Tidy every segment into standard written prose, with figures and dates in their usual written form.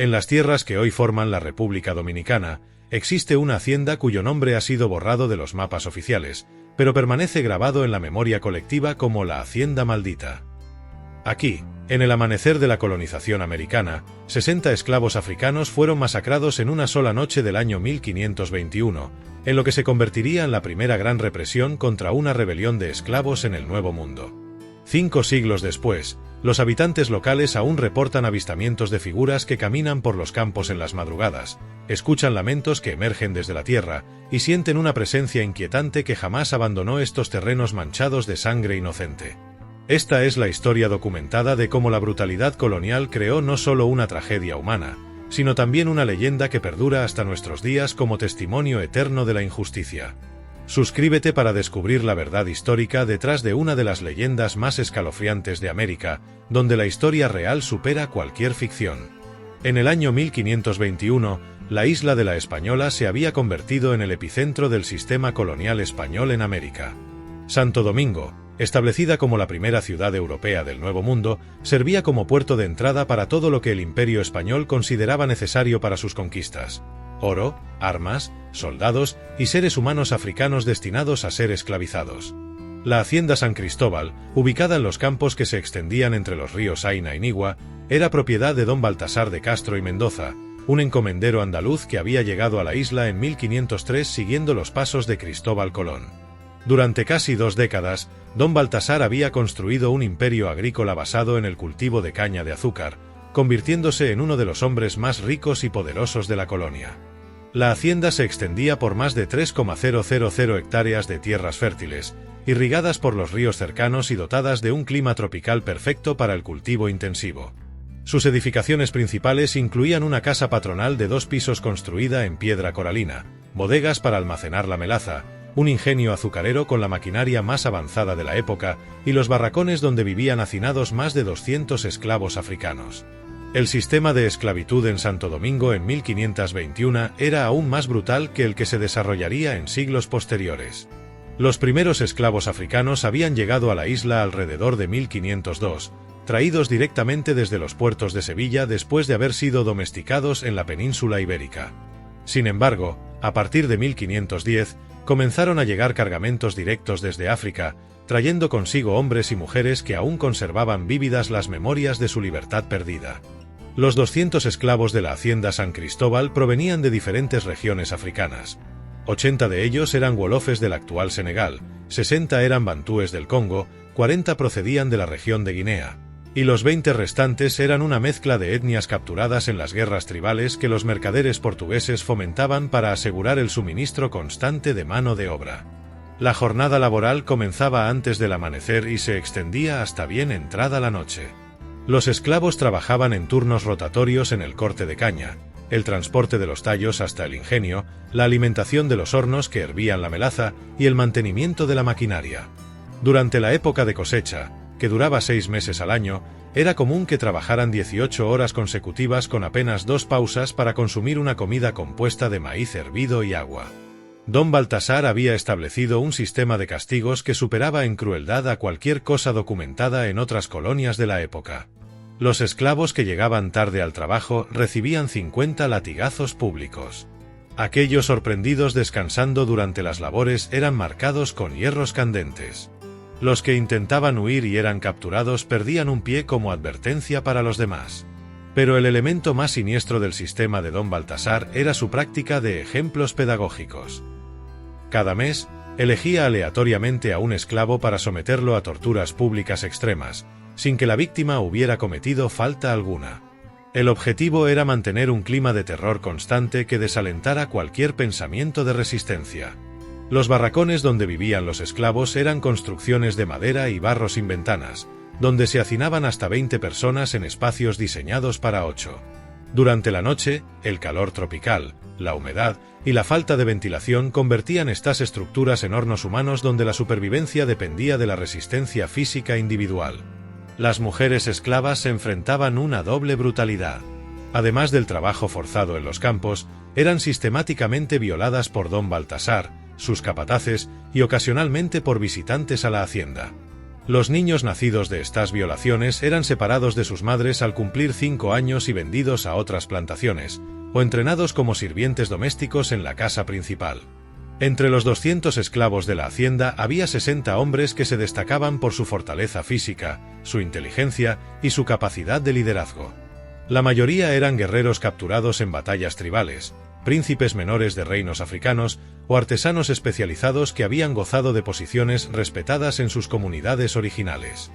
En las tierras que hoy forman la República Dominicana, existe una hacienda cuyo nombre ha sido borrado de los mapas oficiales, pero permanece grabado en la memoria colectiva como la Hacienda Maldita. Aquí, en el amanecer de la colonización americana, 60 esclavos africanos fueron masacrados en una sola noche del año 1521, en lo que se convertiría en la primera gran represión contra una rebelión de esclavos en el Nuevo Mundo. 5 siglos después, los habitantes locales aún reportan avistamientos de figuras que caminan por los campos en las madrugadas, escuchan lamentos que emergen desde la tierra y sienten una presencia inquietante que jamás abandonó estos terrenos manchados de sangre inocente. Esta es la historia documentada de cómo la brutalidad colonial creó no solo una tragedia humana, sino también una leyenda que perdura hasta nuestros días como testimonio eterno de la injusticia. Suscríbete para descubrir la verdad histórica detrás de una de las leyendas más escalofriantes de América, donde la historia real supera cualquier ficción. En el año 1521, la isla de la Española se había convertido en el epicentro del sistema colonial español en América. Santo Domingo, establecida como la primera ciudad europea del Nuevo Mundo, servía como puerto de entrada para todo lo que el Imperio español consideraba necesario para sus conquistas: oro, armas, soldados y seres humanos africanos destinados a ser esclavizados. La hacienda San Cristóbal, ubicada en los campos que se extendían entre los ríos Aina y Nigua, era propiedad de don Baltasar de Castro y Mendoza, un encomendero andaluz que había llegado a la isla en 1503 siguiendo los pasos de Cristóbal Colón. Durante casi 2 décadas, don Baltasar había construido un imperio agrícola basado en el cultivo de caña de azúcar, convirtiéndose en uno de los hombres más ricos y poderosos de la colonia. La hacienda se extendía por más de 3,000 hectáreas de tierras fértiles, irrigadas por los ríos cercanos y dotadas de un clima tropical perfecto para el cultivo intensivo. Sus edificaciones principales incluían una casa patronal de 2 pisos construida en piedra coralina, bodegas para almacenar la melaza, un ingenio azucarero con la maquinaria más avanzada de la época y los barracones donde vivían hacinados más de 200 esclavos africanos. El sistema de esclavitud en Santo Domingo en 1521 era aún más brutal que el que se desarrollaría en siglos posteriores. Los primeros esclavos africanos habían llegado a la isla alrededor de 1502, traídos directamente desde los puertos de Sevilla después de haber sido domesticados en la península ibérica. Sin embargo, a partir de 1510, comenzaron a llegar cargamentos directos desde África, trayendo consigo hombres y mujeres que aún conservaban vívidas las memorias de su libertad perdida. Los 200 esclavos de la hacienda San Cristóbal provenían de diferentes regiones africanas. 80 de ellos eran wolofes del actual Senegal, 60 eran bantúes del Congo, 40 procedían de la región de Guinea, y los 20 restantes eran una mezcla de etnias capturadas en las guerras tribales que los mercaderes portugueses fomentaban para asegurar el suministro constante de mano de obra. La jornada laboral comenzaba antes del amanecer y se extendía hasta bien entrada la noche. Los esclavos trabajaban en turnos rotatorios en el corte de caña, el transporte de los tallos hasta el ingenio, la alimentación de los hornos que hervían la melaza y el mantenimiento de la maquinaria. Durante la época de cosecha, que duraba 6 meses al año, era común que trabajaran 18 horas consecutivas con apenas 2 pausas para consumir una comida compuesta de maíz hervido y agua. Don Baltasar había establecido un sistema de castigos que superaba en crueldad a cualquier cosa documentada en otras colonias de la época. Los esclavos que llegaban tarde al trabajo recibían 50 latigazos públicos. Aquellos sorprendidos descansando durante las labores eran marcados con hierros candentes. Los que intentaban huir y eran capturados perdían un pie como advertencia para los demás. Pero el elemento más siniestro del sistema de don Baltasar era su práctica de ejemplos pedagógicos. Cada mes, elegía aleatoriamente a un esclavo para someterlo a torturas públicas extremas, sin que la víctima hubiera cometido falta alguna. El objetivo era mantener un clima de terror constante que desalentara cualquier pensamiento de resistencia. Los barracones donde vivían los esclavos eran construcciones de madera y barro sin ventanas, donde se hacinaban hasta 20 personas en espacios diseñados para 8. Durante la noche, el calor tropical, la humedad y la falta de ventilación convertían estas estructuras en hornos humanos donde la supervivencia dependía de la resistencia física individual. Las mujeres esclavas se enfrentaban a una doble brutalidad. Además del trabajo forzado en los campos, eran sistemáticamente violadas por don Baltasar, sus capataces y ocasionalmente por visitantes a la hacienda. Los niños nacidos de estas violaciones eran separados de sus madres al cumplir 5 años y vendidos a otras plantaciones, o entrenados como sirvientes domésticos en la casa principal. Entre los 200 esclavos de la hacienda había 60 hombres que se destacaban por su fortaleza física, su inteligencia y su capacidad de liderazgo. La mayoría eran guerreros capturados en batallas tribales, príncipes menores de reinos africanos o artesanos especializados que habían gozado de posiciones respetadas en sus comunidades originales.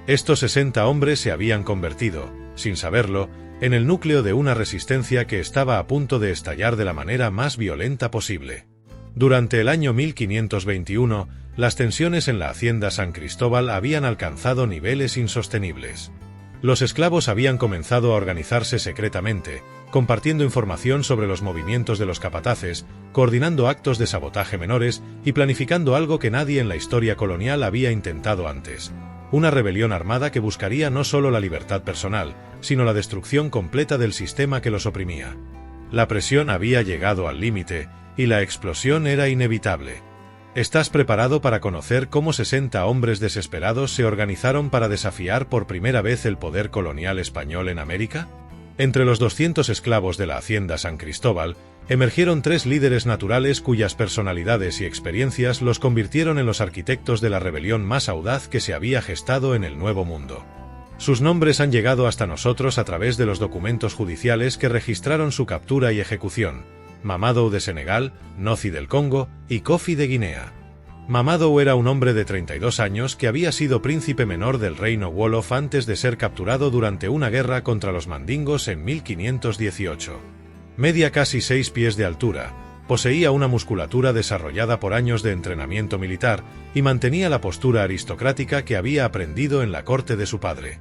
Estos 60 hombres se habían convertido, sin saberlo, en el núcleo de una resistencia que estaba a punto de estallar de la manera más violenta posible. Durante el año 1521, las tensiones en la hacienda San Cristóbal habían alcanzado niveles insostenibles. Los esclavos habían comenzado a organizarse secretamente, compartiendo información sobre los movimientos de los capataces, coordinando actos de sabotaje menores y planificando algo que nadie en la historia colonial había intentado antes: una rebelión armada que buscaría no solo la libertad personal, sino la destrucción completa del sistema que los oprimía. La presión había llegado al límite, y la explosión era inevitable. ¿Estás preparado para conocer cómo 60 hombres desesperados se organizaron para desafiar por primera vez el poder colonial español en América? Entre los 200 esclavos de la hacienda San Cristóbal, emergieron 3 líderes naturales cuyas personalidades y experiencias los convirtieron en los arquitectos de la rebelión más audaz que se había gestado en el Nuevo Mundo. Sus nombres han llegado hasta nosotros a través de los documentos judiciales que registraron su captura y ejecución: Mamadou de Senegal, Noci del Congo y Kofi de Guinea. Mamadou era un hombre de 32 años que había sido príncipe menor del reino Wolof antes de ser capturado durante una guerra contra los mandingos en 1518. Media casi 6 pies de altura, poseía una musculatura desarrollada por años de entrenamiento militar y mantenía la postura aristocrática que había aprendido en la corte de su padre.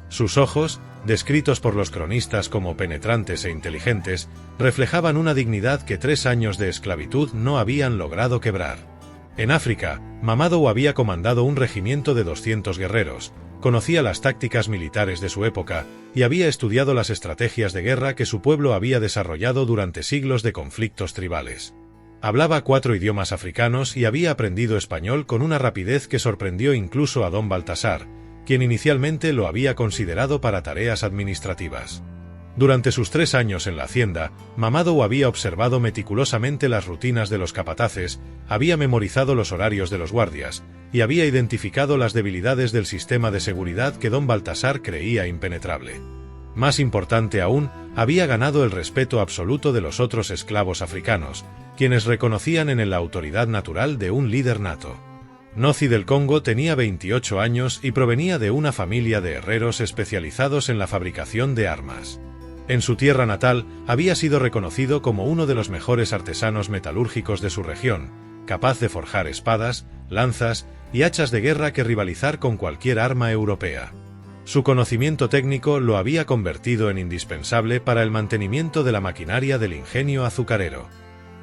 Sus ojos, descritos por los cronistas como penetrantes e inteligentes, reflejaban una dignidad que 3 años de esclavitud no habían logrado quebrar. En África, Mamadou había comandado un regimiento de 200 guerreros, conocía las tácticas militares de su época y había estudiado las estrategias de guerra que su pueblo había desarrollado durante siglos de conflictos tribales. Hablaba 4 idiomas africanos y había aprendido español con una rapidez que sorprendió incluso a don Baltasar, quien inicialmente lo había considerado para tareas administrativas. Durante sus 3 años en la hacienda, Mamadou había observado meticulosamente las rutinas de los capataces, había memorizado los horarios de los guardias, y había identificado las debilidades del sistema de seguridad que don Baltasar creía impenetrable. Más importante aún, había ganado el respeto absoluto de los otros esclavos africanos, quienes reconocían en él la autoridad natural de un líder nato. Noci del Congo tenía 28 años y provenía de una familia de herreros especializados en la fabricación de armas. En su tierra natal, había sido reconocido como uno de los mejores artesanos metalúrgicos de su región, capaz de forjar espadas, lanzas y hachas de guerra que rivalizar con cualquier arma europea. Su conocimiento técnico lo había convertido en indispensable para el mantenimiento de la maquinaria del ingenio azucarero.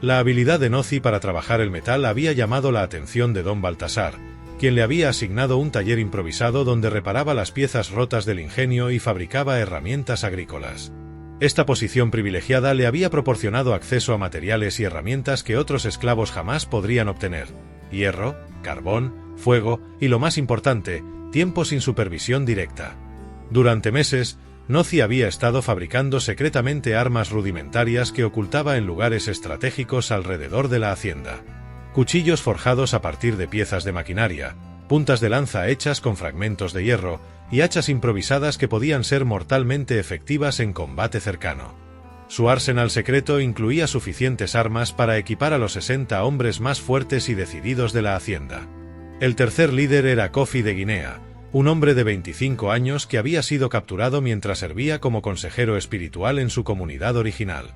La habilidad de Noci para trabajar el metal había llamado la atención de don Baltasar, quien le había asignado un taller improvisado donde reparaba las piezas rotas del ingenio y fabricaba herramientas agrícolas. Esta posición privilegiada le había proporcionado acceso a materiales y herramientas que otros esclavos jamás podrían obtener: hierro, carbón, fuego y, lo más importante, tiempo sin supervisión directa. Durante meses, Noci había estado fabricando secretamente armas rudimentarias que ocultaba en lugares estratégicos alrededor de la hacienda. Cuchillos forjados a partir de piezas de maquinaria, puntas de lanza hechas con fragmentos de hierro y hachas improvisadas que podían ser mortalmente efectivas en combate cercano. Su arsenal secreto incluía suficientes armas para equipar a los 60 hombres más fuertes y decididos de la hacienda. El tercer líder era Kofi de Guinea, un hombre de 25 años que había sido capturado mientras servía como consejero espiritual en su comunidad original.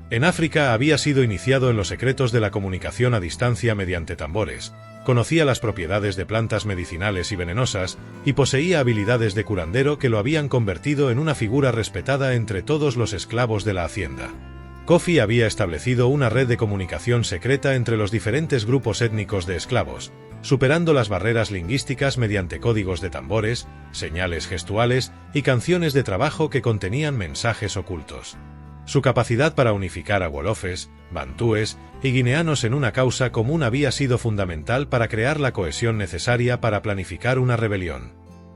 En África había sido iniciado en los secretos de la comunicación a distancia mediante tambores, conocía las propiedades de plantas medicinales y venenosas, y poseía habilidades de curandero que lo habían convertido en una figura respetada entre todos los esclavos de la hacienda. Kofi había establecido una red de comunicación secreta entre los diferentes grupos étnicos de esclavos, superando las barreras lingüísticas mediante códigos de tambores, señales gestuales y canciones de trabajo que contenían mensajes ocultos. Su capacidad para unificar a wolofes, bantúes y guineanos en una causa común había sido fundamental para crear la cohesión necesaria para planificar una rebelión.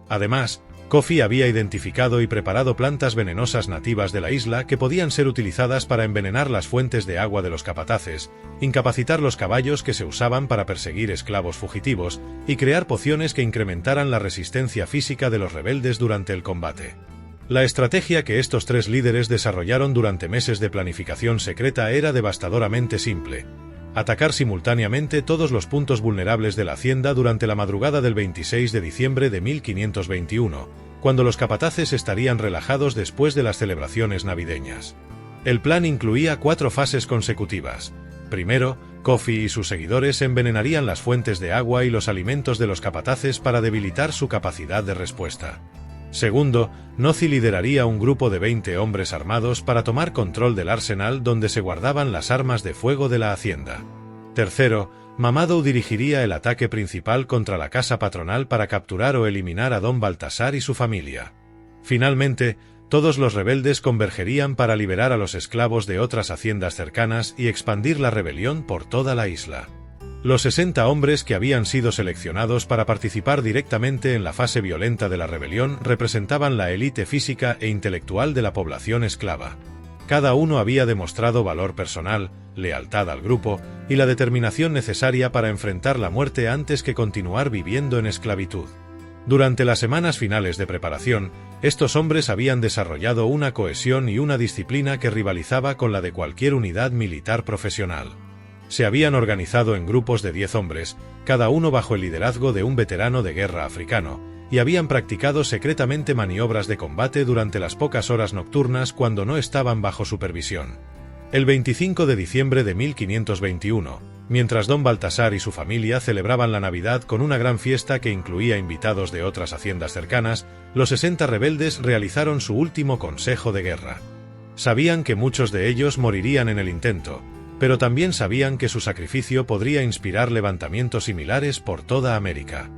Además, Kofi había identificado y preparado plantas venenosas nativas de la isla que podían ser utilizadas para envenenar las fuentes de agua de los capataces, incapacitar los caballos que se usaban para perseguir esclavos fugitivos y crear pociones que incrementaran la resistencia física de los rebeldes durante el combate. La estrategia que estos tres líderes desarrollaron durante meses de planificación secreta era devastadoramente simple: atacar simultáneamente todos los puntos vulnerables de la hacienda durante la madrugada del 26 de diciembre de 1521, cuando los capataces estarían relajados después de las celebraciones navideñas. El plan incluía 4 fases consecutivas. Primero, Kofi y sus seguidores envenenarían las fuentes de agua y los alimentos de los capataces para debilitar su capacidad de respuesta. Segundo, Nozi lideraría un grupo de 20 hombres armados para tomar control del arsenal donde se guardaban las armas de fuego de la hacienda. Tercero, Mamadou dirigiría el ataque principal contra la casa patronal para capturar o eliminar a Don Baltasar y su familia. Finalmente, todos los rebeldes convergerían para liberar a los esclavos de otras haciendas cercanas y expandir la rebelión por toda la isla. Los 60 hombres que habían sido seleccionados para participar directamente en la fase violenta de la rebelión representaban la élite física e intelectual de la población esclava. Cada uno había demostrado valor personal, lealtad al grupo y la determinación necesaria para enfrentar la muerte antes que continuar viviendo en esclavitud. Durante las semanas finales de preparación, estos hombres habían desarrollado una cohesión y una disciplina que rivalizaba con la de cualquier unidad militar profesional. Se habían organizado en grupos de 10 hombres, cada uno bajo el liderazgo de un veterano de guerra africano, y habían practicado secretamente maniobras de combate durante las pocas horas nocturnas cuando no estaban bajo supervisión. El 25 de diciembre de 1521, mientras Don Baltasar y su familia celebraban la Navidad con una gran fiesta que incluía invitados de otras haciendas cercanas, los 60 rebeldes realizaron su último consejo de guerra. Sabían que muchos de ellos morirían en el intento, pero también sabían que su sacrificio podría inspirar levantamientos similares por toda América.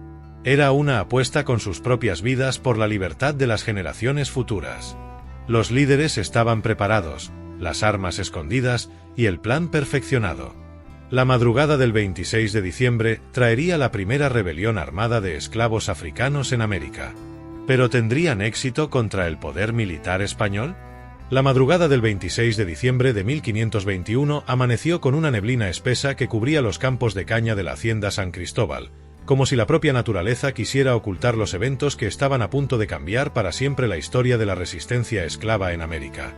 Era una apuesta con sus propias vidas por la libertad de las generaciones futuras. Los líderes estaban preparados, las armas escondidas y el plan perfeccionado. La madrugada del 26 de diciembre traería la primera rebelión armada de esclavos africanos en América. ¿Pero tendrían éxito contra el poder militar español? La madrugada del 26 de diciembre de 1521 amaneció con una neblina espesa que cubría los campos de caña de la hacienda San Cristóbal, como si la propia naturaleza quisiera ocultar los eventos que estaban a punto de cambiar para siempre la historia de la resistencia esclava en América.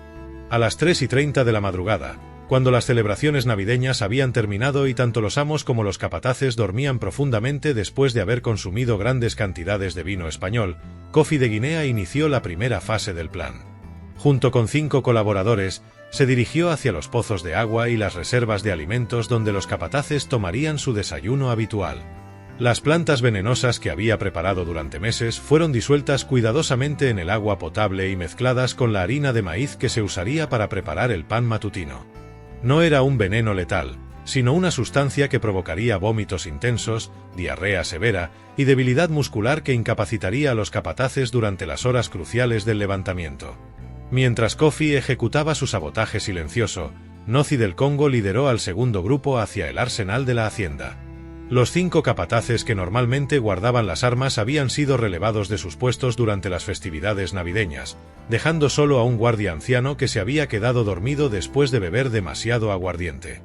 A las 3:30 de la madrugada, cuando las celebraciones navideñas habían terminado y tanto los amos como los capataces dormían profundamente después de haber consumido grandes cantidades de vino español, Kofi de Guinea inició la primera fase del plan. Junto con 5 colaboradores, se dirigió hacia los pozos de agua y las reservas de alimentos donde los capataces tomarían su desayuno habitual. Las plantas venenosas que había preparado durante meses fueron disueltas cuidadosamente en el agua potable y mezcladas con la harina de maíz que se usaría para preparar el pan matutino. No era un veneno letal, sino una sustancia que provocaría vómitos intensos, diarrea severa y debilidad muscular que incapacitaría a los capataces durante las horas cruciales del levantamiento. Mientras Kofi ejecutaba su sabotaje silencioso, Nozi del Congo lideró al segundo grupo hacia el arsenal de la hacienda. Los 5 capataces que normalmente guardaban las armas habían sido relevados de sus puestos durante las festividades navideñas, dejando solo a un guardia anciano que se había quedado dormido después de beber demasiado aguardiente.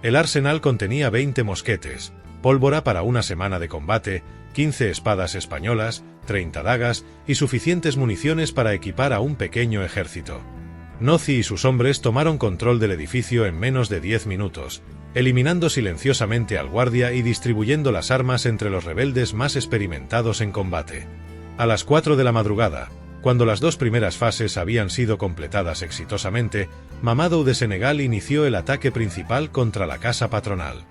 El arsenal contenía 20 mosquetes, pólvora para una semana de combate, 15 espadas españolas, 30 dagas y suficientes municiones para equipar a un pequeño ejército. Nozi y sus hombres tomaron control del edificio en menos de 10 minutos, eliminando silenciosamente al guardia y distribuyendo las armas entre los rebeldes más experimentados en combate. A las 4 de la madrugada, cuando las 2 primeras fases habían sido completadas exitosamente, Mamadou de Senegal inició el ataque principal contra la casa patronal.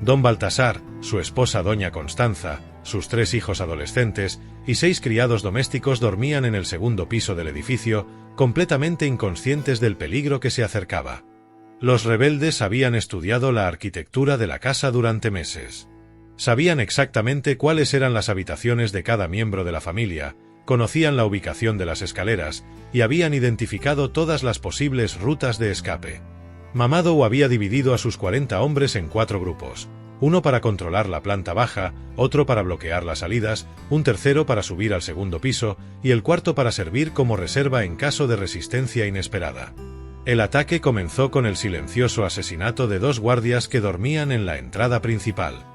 Don Baltasar, su esposa Doña Constanza, sus 3 hijos adolescentes y 6 criados domésticos dormían en el segundo piso del edificio, completamente inconscientes del peligro que se acercaba. Los rebeldes habían estudiado la arquitectura de la casa durante meses. Sabían exactamente cuáles eran las habitaciones de cada miembro de la familia, Conocían la ubicación de las escaleras y habían identificado todas las posibles rutas de escape. Mamadou había dividido a sus 40 hombres en 4 grupos, uno para controlar la planta baja, otro para bloquear las salidas, un tercero para subir al segundo piso y el cuarto para servir como reserva en caso de resistencia inesperada. El ataque comenzó con el silencioso asesinato de 2 guardias que dormían en la entrada principal.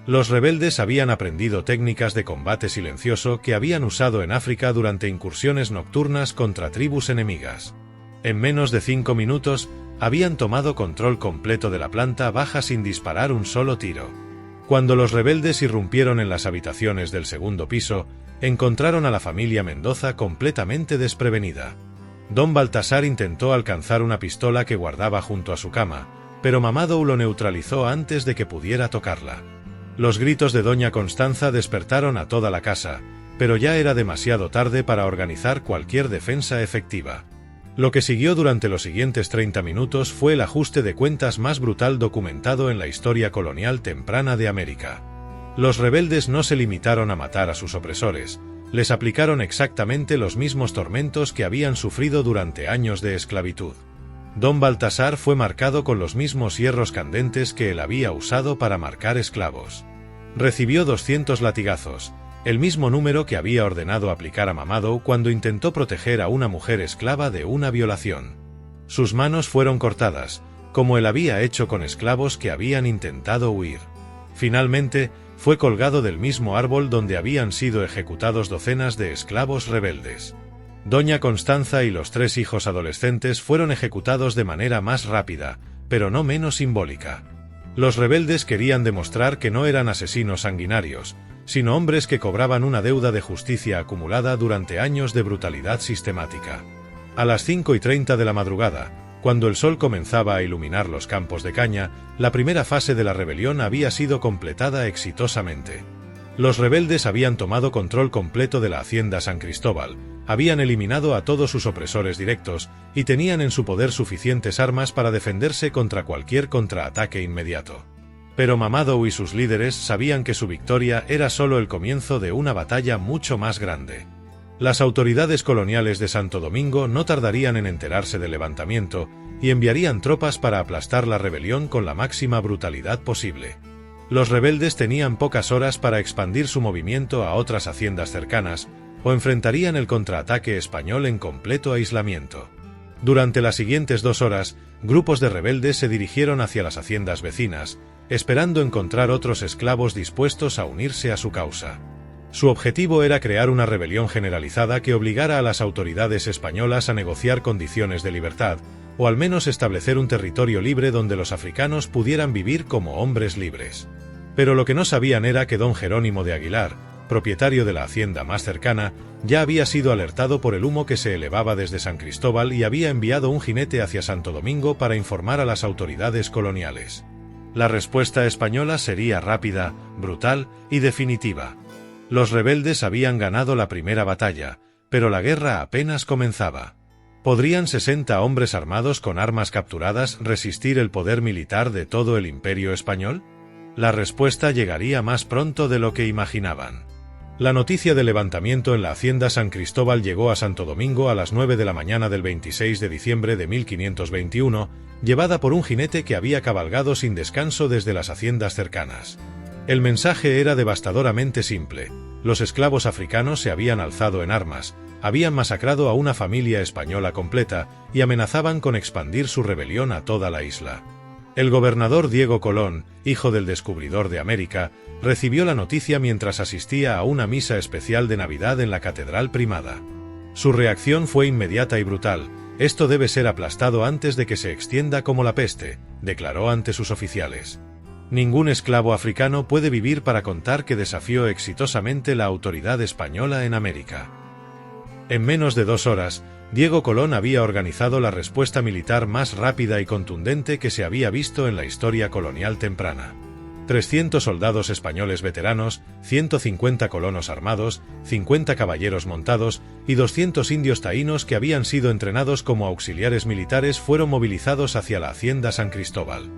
Los rebeldes habían aprendido técnicas de combate silencioso que habían usado en África durante incursiones nocturnas contra tribus enemigas. En menos de 5 minutos, habían tomado control completo de la planta baja sin disparar un solo tiro. Cuando los rebeldes irrumpieron en las habitaciones del segundo piso, encontraron a la familia Mendoza completamente desprevenida. Don Baltasar intentó alcanzar una pistola que guardaba junto a su cama, pero Mamadou lo neutralizó antes de que pudiera tocarla. Los gritos de doña Constanza despertaron a toda la casa, pero ya era demasiado tarde para organizar cualquier defensa efectiva. Lo que siguió durante los siguientes 30 minutos fue el ajuste de cuentas más brutal documentado en la historia colonial temprana de América. Los rebeldes no se limitaron a matar a sus opresores, les aplicaron exactamente los mismos tormentos que habían sufrido durante años de esclavitud. Don Baltasar fue marcado con los mismos hierros candentes que él había usado para marcar esclavos. Recibió 200 latigazos, el mismo número que había ordenado aplicar a Mamadou cuando intentó proteger a una mujer esclava de una violación. Sus manos fueron cortadas, como él había hecho con esclavos que habían intentado huir. Finalmente, fue colgado del mismo árbol donde habían sido ejecutados docenas de esclavos rebeldes. Doña Constanza y los 3 hijos adolescentes fueron ejecutados de manera más rápida, pero no menos simbólica. Los rebeldes querían demostrar que no eran asesinos sanguinarios, sino hombres que cobraban una deuda de justicia acumulada durante años de brutalidad sistemática. A las 5:30 de la madrugada, cuando el sol comenzaba a iluminar los campos de caña, la primera fase de la rebelión había sido completada exitosamente. Los rebeldes habían tomado control completo de la hacienda San Cristóbal, habían eliminado a todos sus opresores directos y tenían en su poder suficientes armas para defenderse contra cualquier contraataque inmediato. Pero Mamadou y sus líderes sabían que su victoria era solo el comienzo de una batalla mucho más grande. Las autoridades coloniales de Santo Domingo no tardarían en enterarse del levantamiento y enviarían tropas para aplastar la rebelión con la máxima brutalidad posible. Los rebeldes tenían pocas horas para expandir su movimiento a otras haciendas cercanas, o enfrentarían el contraataque español en completo aislamiento. Durante las siguientes 2 horas, grupos de rebeldes se dirigieron hacia las haciendas vecinas, esperando encontrar otros esclavos dispuestos a unirse a su causa. Su objetivo era crear una rebelión generalizada que obligara a las autoridades españolas a negociar condiciones de libertad, o al menos establecer un territorio libre donde los africanos pudieran vivir como hombres libres. Pero lo que no sabían era que don Jerónimo de Aguilar, propietario de la hacienda más cercana, ya había sido alertado por el humo que se elevaba desde San Cristóbal y había enviado un jinete hacia Santo Domingo para informar a las autoridades coloniales. La respuesta española sería rápida, brutal y definitiva. Los rebeldes habían ganado la primera batalla, pero la guerra apenas comenzaba. ¿Podrían 60 hombres armados con armas capturadas resistir el poder militar de todo el imperio español? La respuesta llegaría más pronto de lo que imaginaban. La noticia del levantamiento en la hacienda San Cristóbal llegó a Santo Domingo a las 9 de la mañana del 26 de diciembre de 1521, llevada por un jinete que había cabalgado sin descanso desde las haciendas cercanas. El mensaje era devastadoramente simple. Los esclavos africanos se habían alzado en armas, habían masacrado a una familia española completa y amenazaban con expandir su rebelión a toda la isla. El gobernador Diego Colón, hijo del descubridor de América, recibió la noticia mientras asistía a una misa especial de Navidad en la Catedral Primada. Su reacción fue inmediata y brutal. «Esto debe ser aplastado antes de que se extienda como la peste», declaró ante sus oficiales. Ningún esclavo africano puede vivir para contar que desafió exitosamente la autoridad española en América. En menos de 2 horas, Diego Colón había organizado la respuesta militar más rápida y contundente que se había visto en la historia colonial temprana. 300 soldados españoles veteranos, 150 colonos armados, 50 caballeros montados y 200 indios taínos que habían sido entrenados como auxiliares militares fueron movilizados hacia la hacienda San Cristóbal.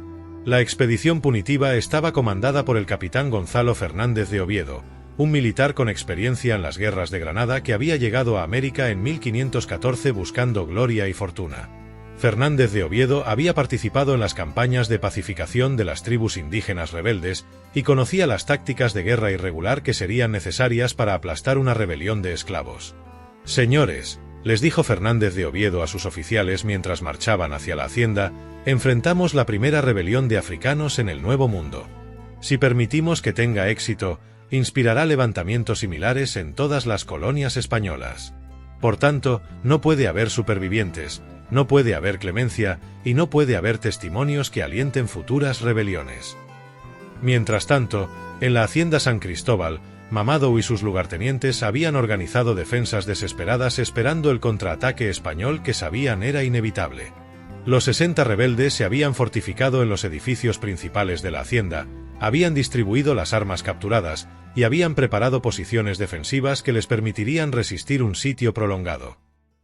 La expedición punitiva estaba comandada por el capitán Gonzalo Fernández de Oviedo, un militar con experiencia en las guerras de Granada que había llegado a América en 1514 buscando gloria y fortuna. Fernández de Oviedo había participado en las campañas de pacificación de las tribus indígenas rebeldes y conocía las tácticas de guerra irregular que serían necesarias para aplastar una rebelión de esclavos. «Señores», les dijo Fernández de Oviedo a sus oficiales mientras marchaban hacia la hacienda, «enfrentamos la primera rebelión de africanos en el Nuevo Mundo. Si permitimos que tenga éxito, inspirará levantamientos similares en todas las colonias españolas. Por tanto, no puede haber supervivientes, no puede haber clemencia y no puede haber testimonios que alienten futuras rebeliones». Mientras tanto, en la hacienda San Cristóbal, Mamado y sus lugartenientes habían organizado defensas desesperadas esperando el contraataque español que sabían era inevitable. Los 60 rebeldes se habían fortificado en los edificios principales de la hacienda, habían distribuido las armas capturadas y habían preparado posiciones defensivas que les permitirían resistir un sitio prolongado.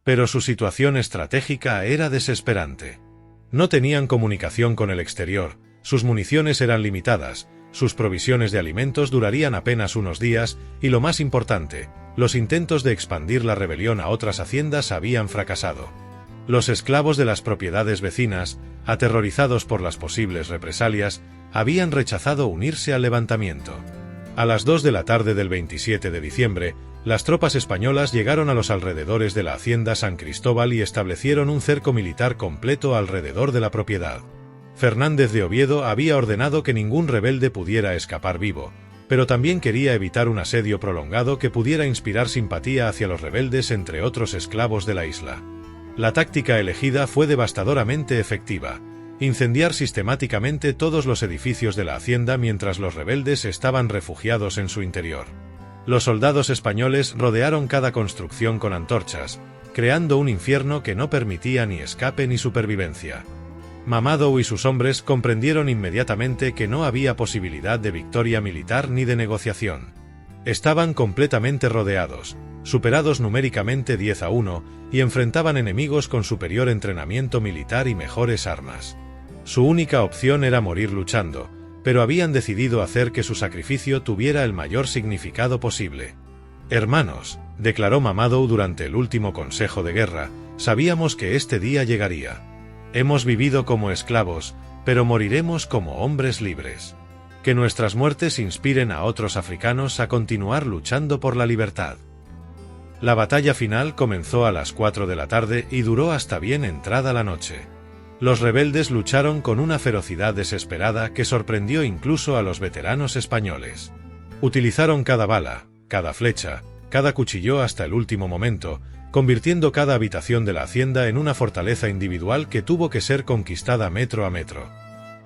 Pero su situación estratégica era desesperante. No tenían comunicación con el exterior, sus municiones eran limitadas, sus provisiones de alimentos durarían apenas unos días y, lo más importante, los intentos de expandir la rebelión a otras haciendas habían fracasado. Los esclavos de las propiedades vecinas, aterrorizados por las posibles represalias, habían rechazado unirse al levantamiento. A las 2 de la tarde del 27 de diciembre, las tropas españolas llegaron a los alrededores de la hacienda San Cristóbal y establecieron un cerco militar completo alrededor de la propiedad. Fernández de Oviedo había ordenado que ningún rebelde pudiera escapar vivo, pero también quería evitar un asedio prolongado que pudiera inspirar simpatía hacia los rebeldes entre otros esclavos de la isla. La táctica elegida fue devastadoramente efectiva: incendiar sistemáticamente todos los edificios de la hacienda mientras los rebeldes estaban refugiados en su interior. Los soldados españoles rodearon cada construcción con antorchas, creando un infierno que no permitía ni escape ni supervivencia. Mamado y sus hombres comprendieron inmediatamente que no había posibilidad de victoria militar ni de negociación. Estaban completamente rodeados, superados numéricamente 10-1, y enfrentaban enemigos con superior entrenamiento militar y mejores armas. Su única opción era morir luchando, pero habían decidido hacer que su sacrificio tuviera el mayor significado posible. «Hermanos», declaró Mamado durante el último consejo de guerra, «sabíamos que este día llegaría. Hemos vivido como esclavos, pero moriremos como hombres libres. Que nuestras muertes inspiren a otros africanos a continuar luchando por la libertad». La batalla final comenzó a las 4 de la tarde y duró hasta bien entrada la noche. Los rebeldes lucharon con una ferocidad desesperada que sorprendió incluso a los veteranos españoles. Utilizaron cada bala, cada flecha, cada cuchillo hasta el último momento, convirtiendo cada habitación de la hacienda en una fortaleza individual que tuvo que ser conquistada metro a metro.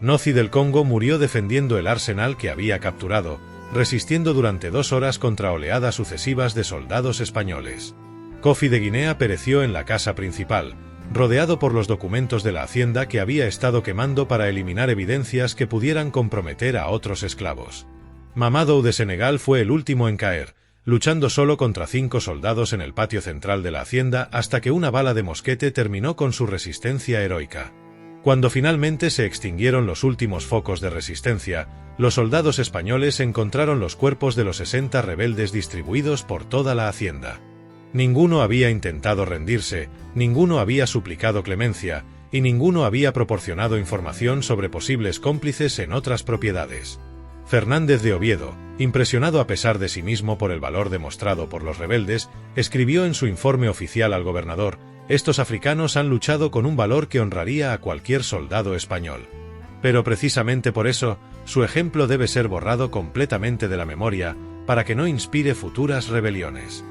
Noci del Congo murió defendiendo el arsenal que había capturado, resistiendo durante 2 horas contra oleadas sucesivas de soldados españoles. Kofi de Guinea pereció en la casa principal, rodeado por los documentos de la hacienda que había estado quemando para eliminar evidencias que pudieran comprometer a otros esclavos. Mamadou de Senegal fue el último en caer, luchando solo contra 5 soldados en el patio central de la hacienda hasta que una bala de mosquete terminó con su resistencia heroica. Cuando finalmente se extinguieron los últimos focos de resistencia, los soldados españoles encontraron los cuerpos de los 60 rebeldes distribuidos por toda la hacienda. Ninguno había intentado rendirse, ninguno había suplicado clemencia, y ninguno había proporcionado información sobre posibles cómplices en otras propiedades. Fernández de Oviedo, impresionado a pesar de sí mismo por el valor demostrado por los rebeldes, escribió en su informe oficial al gobernador: «Estos africanos han luchado con un valor que honraría a cualquier soldado español. Pero precisamente por eso, su ejemplo debe ser borrado completamente de la memoria, para que no inspire futuras rebeliones».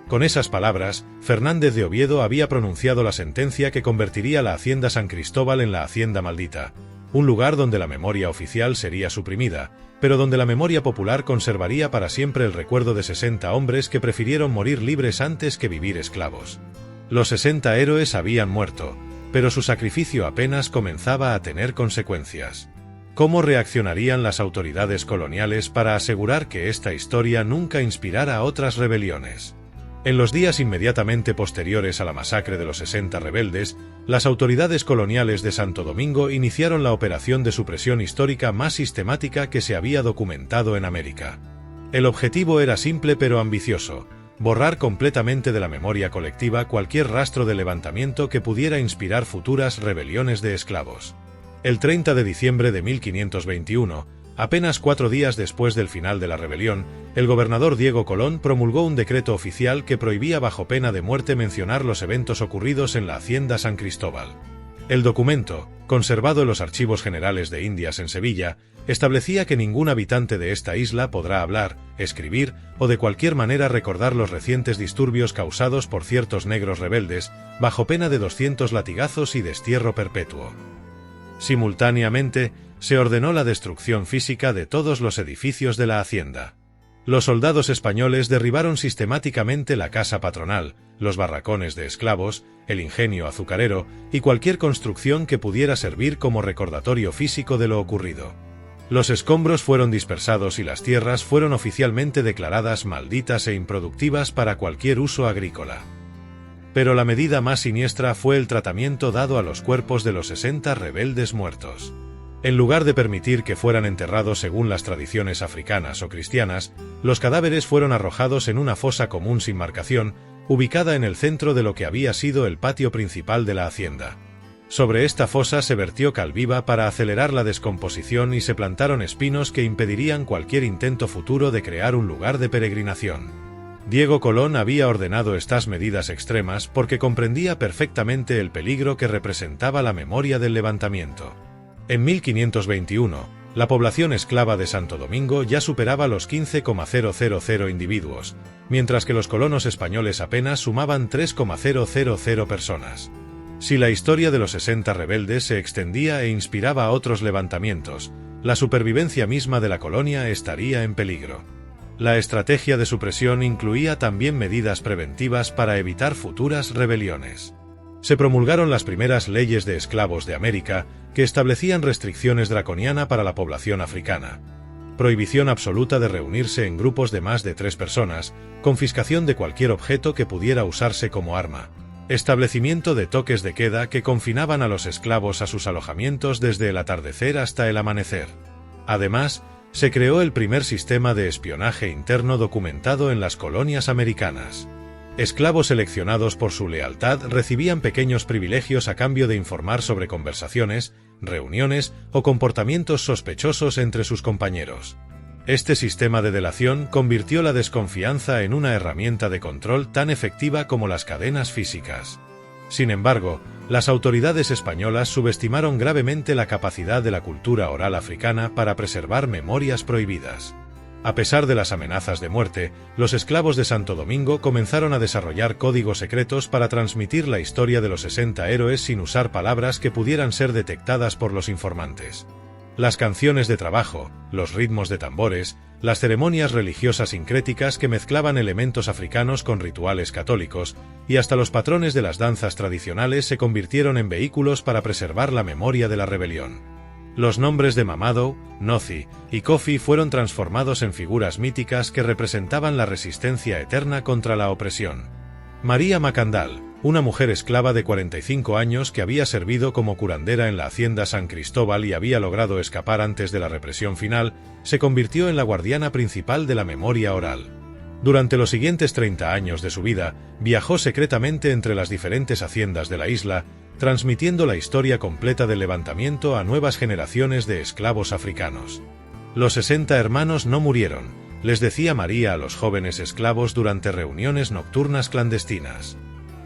Con esas palabras, Fernández de Oviedo había pronunciado la sentencia que convertiría la hacienda San Cristóbal en la hacienda maldita, un lugar donde la memoria oficial sería suprimida, pero donde la memoria popular conservaría para siempre el recuerdo de 60 hombres que prefirieron morir libres antes que vivir esclavos. Los 60 héroes habían muerto, pero su sacrificio apenas comenzaba a tener consecuencias. ¿Cómo reaccionarían las autoridades coloniales para asegurar que esta historia nunca inspirara a otras rebeliones? En los días inmediatamente posteriores a la masacre de los 60 rebeldes, las autoridades coloniales de Santo Domingo iniciaron la operación de supresión histórica más sistemática que se había documentado en América. El objetivo era simple pero ambicioso: borrar completamente de la memoria colectiva cualquier rastro de levantamiento que pudiera inspirar futuras rebeliones de esclavos. El 30 de diciembre de 1521, apenas 4 días después del final de la rebelión, el gobernador Diego Colón promulgó un decreto oficial que prohibía bajo pena de muerte mencionar los eventos ocurridos en la hacienda San Cristóbal. El documento, conservado en los Archivos Generales de Indias en Sevilla, establecía que ningún habitante de esta isla podrá hablar, escribir o de cualquier manera recordar los recientes disturbios causados por ciertos negros rebeldes, bajo pena de 200 latigazos y destierro perpetuo. Simultáneamente, se ordenó la destrucción física de todos los edificios de la hacienda. Los soldados españoles derribaron sistemáticamente la casa patronal, los barracones de esclavos, el ingenio azucarero y cualquier construcción que pudiera servir como recordatorio físico de lo ocurrido. Los escombros fueron dispersados y las tierras fueron oficialmente declaradas malditas e improductivas para cualquier uso agrícola. Pero la medida más siniestra fue el tratamiento dado a los cuerpos de los 60 rebeldes muertos. En lugar de permitir que fueran enterrados según las tradiciones africanas o cristianas, los cadáveres fueron arrojados en una fosa común sin marcación, ubicada en el centro de lo que había sido el patio principal de la hacienda. Sobre esta fosa se vertió cal viva para acelerar la descomposición y se plantaron espinos que impedirían cualquier intento futuro de crear un lugar de peregrinación. Diego Colón había ordenado estas medidas extremas porque comprendía perfectamente el peligro que representaba la memoria del levantamiento. En 1521, la población esclava de Santo Domingo ya superaba los 15,000 individuos, mientras que los colonos españoles apenas sumaban 3,000 personas. Si la historia de los 60 rebeldes se extendía e inspiraba a otros levantamientos, la supervivencia misma de la colonia estaría en peligro. La estrategia de supresión incluía también medidas preventivas para evitar futuras rebeliones. Se promulgaron las primeras leyes de esclavos de América, que establecían restricciones draconianas para la población africana. Prohibición absoluta de reunirse en grupos de más de 3 personas, confiscación de cualquier objeto que pudiera usarse como arma. Establecimiento de toques de queda que confinaban a los esclavos a sus alojamientos desde el atardecer hasta el amanecer. Además, se creó el primer sistema de espionaje interno documentado en las colonias americanas. Esclavos seleccionados por su lealtad recibían pequeños privilegios a cambio de informar sobre conversaciones, reuniones o comportamientos sospechosos entre sus compañeros. Este sistema de delación convirtió la desconfianza en una herramienta de control tan efectiva como las cadenas físicas. Sin embargo, las autoridades españolas subestimaron gravemente la capacidad de la cultura oral africana para preservar memorias prohibidas. A pesar de las amenazas de muerte, los esclavos de Santo Domingo comenzaron a desarrollar códigos secretos para transmitir la historia de los 60 héroes sin usar palabras que pudieran ser detectadas por los informantes. Las canciones de trabajo, los ritmos de tambores, las ceremonias religiosas sincréticas que mezclaban elementos africanos con rituales católicos, y hasta los patrones de las danzas tradicionales se convirtieron en vehículos para preservar la memoria de la rebelión. Los nombres de Mamadou, Nozi y Kofi fueron transformados en figuras míticas que representaban la resistencia eterna contra la opresión. María Macandal, una mujer esclava de 45 años que había servido como curandera en la hacienda San Cristóbal y había logrado escapar antes de la represión final, se convirtió en la guardiana principal de la memoria oral. Durante los siguientes 30 años de su vida, viajó secretamente entre las diferentes haciendas de la isla, transmitiendo la historia completa del levantamiento a nuevas generaciones de esclavos africanos. Los 60 hermanos no murieron, les decía María a los jóvenes esclavos durante reuniones nocturnas clandestinas.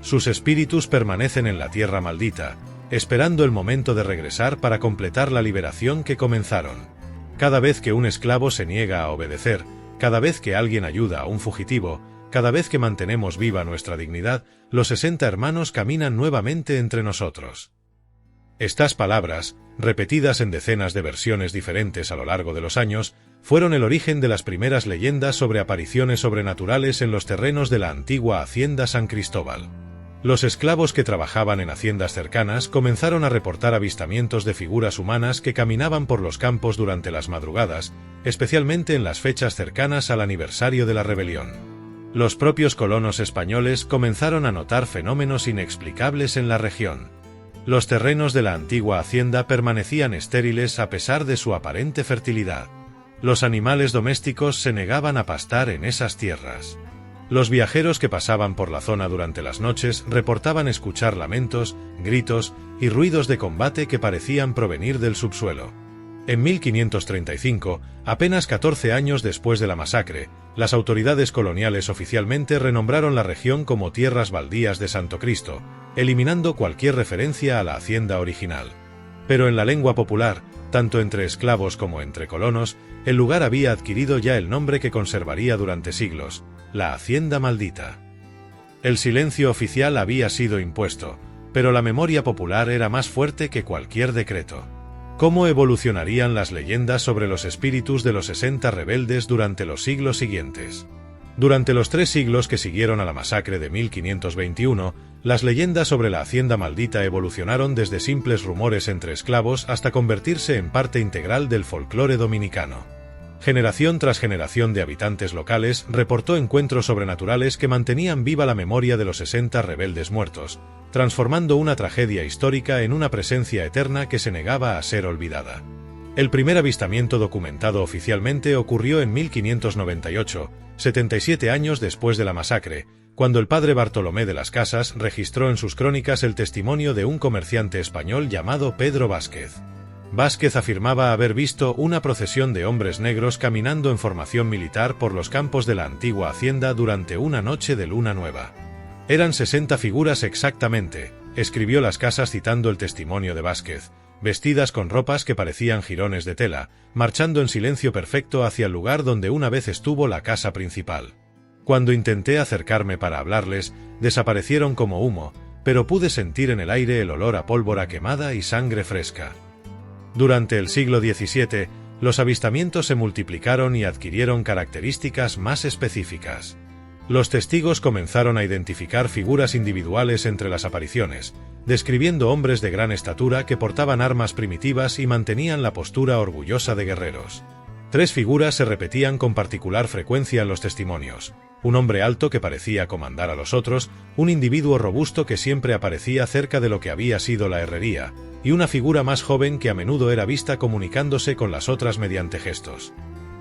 Sus espíritus permanecen en la tierra maldita, esperando el momento de regresar para completar la liberación que comenzaron. Cada vez que un esclavo se niega a obedecer, cada vez que alguien ayuda a un fugitivo, cada vez que mantenemos viva nuestra dignidad, los 60 hermanos caminan nuevamente entre nosotros. Estas palabras, repetidas en decenas de versiones diferentes a lo largo de los años, fueron el origen de las primeras leyendas sobre apariciones sobrenaturales en los terrenos de la antigua hacienda San Cristóbal. Los esclavos que trabajaban en haciendas cercanas comenzaron a reportar avistamientos de figuras humanas que caminaban por los campos durante las madrugadas, especialmente en las fechas cercanas al aniversario de la rebelión. Los propios colonos españoles comenzaron a notar fenómenos inexplicables en la región. Los terrenos de la antigua hacienda permanecían estériles a pesar de su aparente fertilidad. Los animales domésticos se negaban a pastar en esas tierras. Los viajeros que pasaban por la zona durante las noches reportaban escuchar lamentos, gritos y ruidos de combate que parecían provenir del subsuelo. En 1535, apenas 14 años después de la masacre, las autoridades coloniales oficialmente renombraron la región como Tierras Baldías de Santo Cristo, eliminando cualquier referencia a la hacienda original. Pero en la lengua popular, tanto entre esclavos como entre colonos, el lugar había adquirido ya el nombre que conservaría durante siglos: la Hacienda Maldita. El silencio oficial había sido impuesto, pero la memoria popular era más fuerte que cualquier decreto. ¿Cómo evolucionarían las leyendas sobre los espíritus de los 60 rebeldes durante los siglos siguientes? Durante los 3 siglos que siguieron a la masacre de 1521, las leyendas sobre la Hacienda Maldita evolucionaron desde simples rumores entre esclavos hasta convertirse en parte integral del folclore dominicano. Generación tras generación de habitantes locales reportó encuentros sobrenaturales que mantenían viva la memoria de los 60 rebeldes muertos, transformando una tragedia histórica en una presencia eterna que se negaba a ser olvidada. El primer avistamiento documentado oficialmente ocurrió en 1598, 77 años después de la masacre, cuando el padre Bartolomé de las Casas registró en sus crónicas el testimonio de un comerciante español llamado Pedro Vázquez. Vázquez afirmaba haber visto una procesión de hombres negros caminando en formación militar por los campos de la antigua hacienda durante una noche de luna nueva. Eran 60 figuras exactamente, escribió Las Casas citando el testimonio de Vázquez, vestidas con ropas que parecían jirones de tela, marchando en silencio perfecto hacia el lugar donde una vez estuvo la casa principal. Cuando intenté acercarme para hablarles, desaparecieron como humo, pero pude sentir en el aire el olor a pólvora quemada y sangre fresca. Durante el siglo XVII, los avistamientos se multiplicaron y adquirieron características más específicas. Los testigos comenzaron a identificar figuras individuales entre las apariciones, describiendo hombres de gran estatura que portaban armas primitivas y mantenían la postura orgullosa de guerreros. 3 figuras se repetían con particular frecuencia en los testimonios: un hombre alto que parecía comandar a los otros, un individuo robusto que siempre aparecía cerca de lo que había sido la herrería, y una figura más joven que a menudo era vista comunicándose con las otras mediante gestos.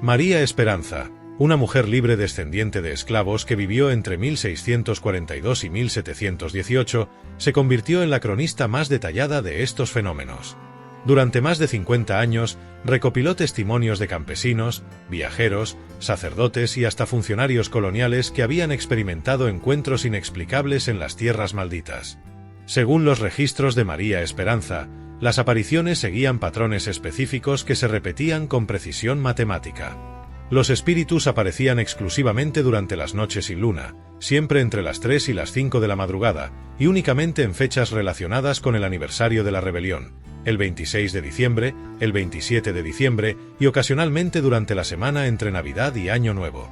María Esperanza, una mujer libre descendiente de esclavos que vivió entre 1642 y 1718, se convirtió en la cronista más detallada de estos fenómenos. Durante más de 50 años, recopiló testimonios de campesinos, viajeros, sacerdotes y hasta funcionarios coloniales que habían experimentado encuentros inexplicables en las tierras malditas. Según los registros de María Esperanza, las apariciones seguían patrones específicos que se repetían con precisión matemática. Los espíritus aparecían exclusivamente durante las noches sin luna, siempre entre las 3 y las 5 de la madrugada, y únicamente en fechas relacionadas con el aniversario de la rebelión, el 26 de diciembre, el 27 de diciembre y ocasionalmente durante la semana entre Navidad y Año Nuevo.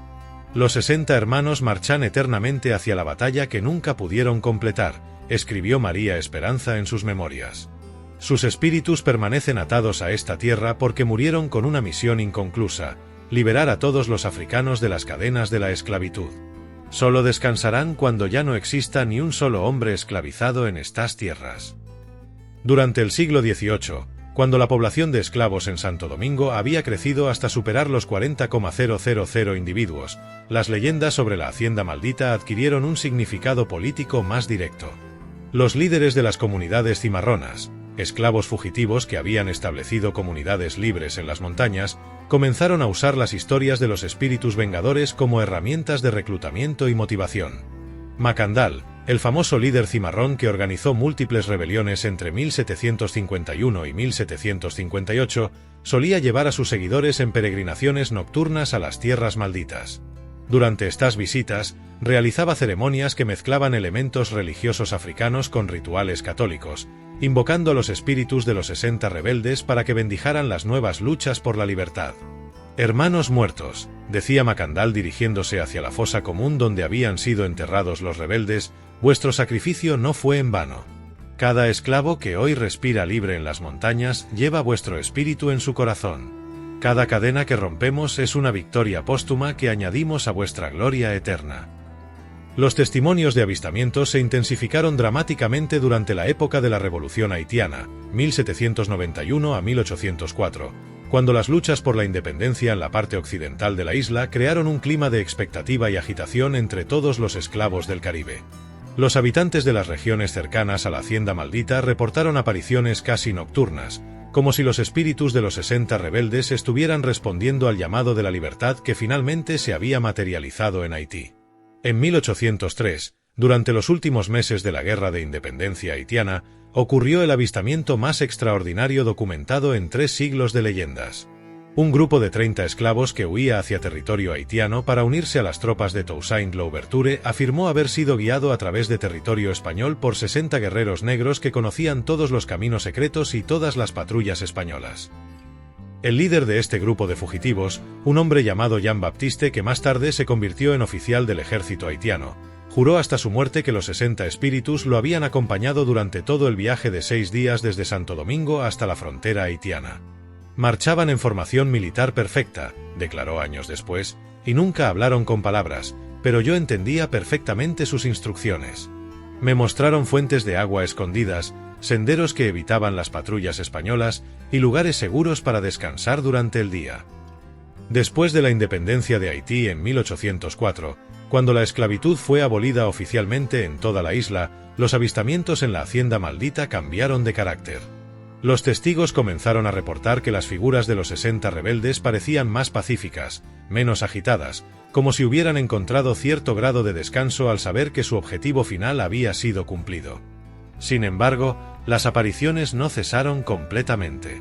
Los 60 hermanos marchan eternamente hacia la batalla que nunca pudieron completar, escribió María Esperanza en sus memorias. Sus espíritus permanecen atados a esta tierra porque murieron con una misión inconclusa: liberar a todos los africanos de las cadenas de la esclavitud. Solo descansarán cuando ya no exista ni un solo hombre esclavizado en estas tierras. Durante el siglo XVIII, cuando la población de esclavos en Santo Domingo había crecido hasta superar los 40,000 individuos, las leyendas sobre la Hacienda Maldita adquirieron un significado político más directo. Los líderes de las comunidades cimarronas, esclavos fugitivos que habían establecido comunidades libres en las montañas, comenzaron a usar las historias de los espíritus vengadores como herramientas de reclutamiento y motivación. Macandal, el famoso líder cimarrón que organizó múltiples rebeliones entre 1751 y 1758, solía llevar a sus seguidores en peregrinaciones nocturnas a las tierras malditas. Durante estas visitas, realizaba ceremonias que mezclaban elementos religiosos africanos con rituales católicos, invocando a los espíritus de los 60 rebeldes para que bendijeran las nuevas luchas por la libertad. «Hermanos muertos», decía Macandal dirigiéndose hacia la fosa común donde habían sido enterrados los rebeldes, «vuestro sacrificio no fue en vano. Cada esclavo que hoy respira libre en las montañas lleva vuestro espíritu en su corazón. Cada cadena que rompemos es una victoria póstuma que añadimos a vuestra gloria eterna». Los testimonios de avistamientos se intensificaron dramáticamente durante la época de la Revolución Haitiana, 1791 a 1804, cuando las luchas por la independencia en la parte occidental de la isla crearon un clima de expectativa y agitación entre todos los esclavos del Caribe. Los habitantes de las regiones cercanas a la Hacienda Maldita reportaron apariciones casi nocturnas, como si los espíritus de los 60 rebeldes estuvieran respondiendo al llamado de la libertad que finalmente se había materializado en Haití. En 1803, durante los últimos meses de la Guerra de Independencia haitiana, ocurrió el avistamiento más extraordinario documentado en 3 siglos de leyendas. Un grupo de 30 esclavos que huía hacia territorio haitiano para unirse a las tropas de Toussaint Louverture afirmó haber sido guiado a través de territorio español por 60 guerreros negros que conocían todos los caminos secretos y todas las patrullas españolas. El líder de este grupo de fugitivos, un hombre llamado Jean Baptiste que más tarde se convirtió en oficial del ejército haitiano, juró hasta su muerte que los 60 espíritus lo habían acompañado durante todo el viaje de 6 días desde Santo Domingo hasta la frontera haitiana. Marchaban en formación militar perfecta, declaró años después, y nunca hablaron con palabras, pero yo entendía perfectamente sus instrucciones. Me mostraron fuentes de agua escondidas, senderos que evitaban las patrullas españolas y lugares seguros para descansar durante el día. Después de la independencia de Haití en 1804, cuando la esclavitud fue abolida oficialmente en toda la isla, los avistamientos en la Hacienda Maldita cambiaron de carácter. Los testigos comenzaron a reportar que las figuras de los 60 rebeldes parecían más pacíficas, menos agitadas, como si hubieran encontrado cierto grado de descanso al saber que su objetivo final había sido cumplido. Sin embargo, las apariciones no cesaron completamente.